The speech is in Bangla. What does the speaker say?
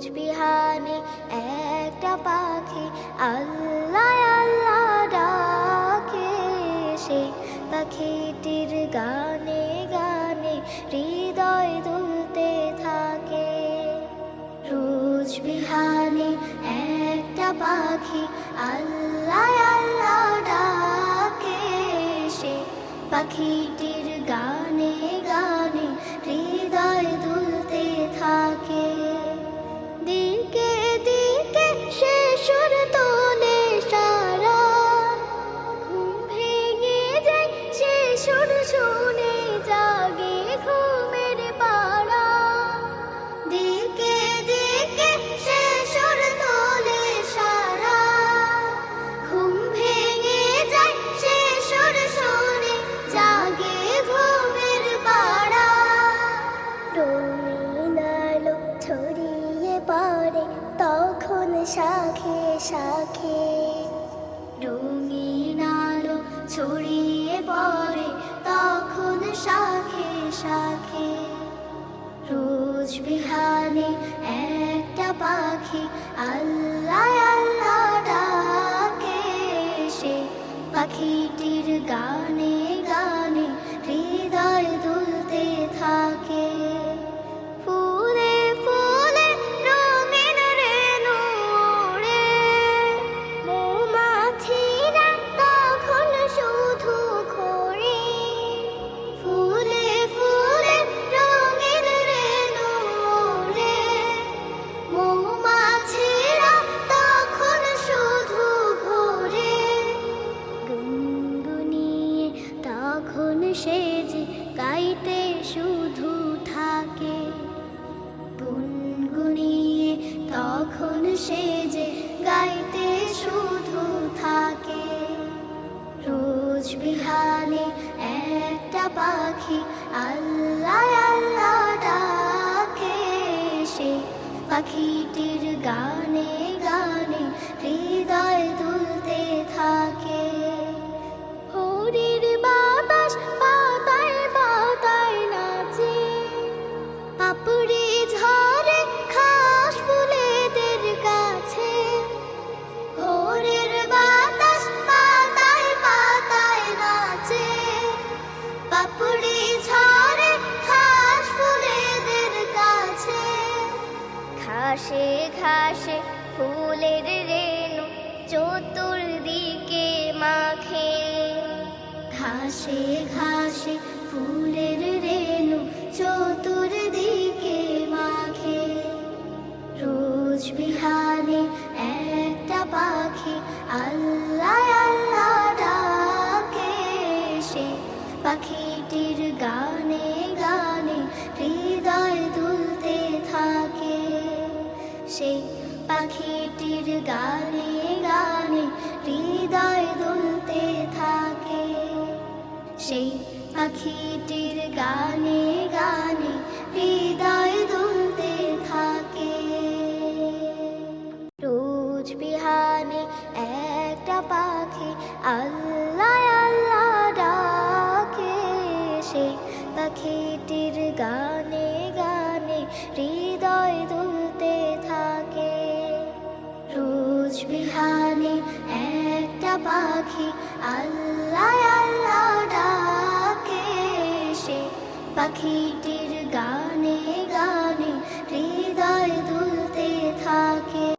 রোজ বিহানে একটা পাখি আল্লাহ আল্লাহ ডাকে, সেই পাখিটির গানে গানে হৃদয় দুলতে থাকে। রোজ বিহানে একটা পাখি আল্লাহ আল্লাহ ডাকে, সেই পাখিটির গানে গানে হৃদয় দুলতে থাকে। দিকে দিকে সে সুর তোলে সারা, ঘুম ভেঙে যায় সে সুর শুনে জাগে ঘুমের পাড়া। দিকে দিকে সে সুর তোলে সারা, ঘুম ভেঙে যায় সে সুর শুনে জাগে ঘুমের পাড়া। রঙিন আলো ছড়িয়ে পড়ে তখন শাখে শাখে, রঙিন আলো ছড়িয়ে পড়ে তখন শাখে শাখে। রোজ বিহানে একটা পাখি আল্লাহ আল্লাহ ডাকে, সে পাখিটির গানে গানে হৃদয় দুলতে থাকে। ফুলে ফুলে রঙিন রেণু ওড়ে, মৌমাছিরা তখন শুধু ঘোরে। ফুলে ফুলে রঙিন রেণু ওড়ে, মৌমাছিরা তখন শুধু ঘোরে। গুনগুনিয়ে তখন সেজে গাইতে শুধু থাকে, গুনগুনিয়ে তখন সেজে গাইতে শুধু থাকে। রোজ বিহানে একটা পাখি আল্লাহ আল্লাহ ডাকে, সে পাখিটির গানে গানে হৃদয় দুলতে থাকে। ভোরের বাতাস পাতায় পাতায় নাচে, পাপড়ি ঝরে ঘাস ফুলেদের কাছে। ভোরের বাতাস পাতায় পাতায় নাচে, পাপড়ি ঝরে ঘাস ফুলেদের কাছে। ঘাসে ঘাসে ফুলের রেণু চতুর্দিকে মাখে, ঘাসে ঘাসে ফুলের রেণু চতুর্দিকে মাখে। রোজ বিহানে একটা পাখি আল্লাহ আল্লাহ ডাকে, সে পাখিটির গানে গানে হৃদয় দুলতে থাকে। সেই পাখিটির গানে গানে হৃদয় দুলতে থাকে। সেই পাখিটির গানে গানে হৃদয় দুলতে থাকে। রোজ বিহানে একটা পাখি আল্লাহ আল্লাহ ডাকে, সেই পাখিটির গানে গানে হৃদয় দুলতে থাকে। রোজ বিহানে একটা পাখি আল্লাহ আল্লাহ ডাকে, সে পাখিটি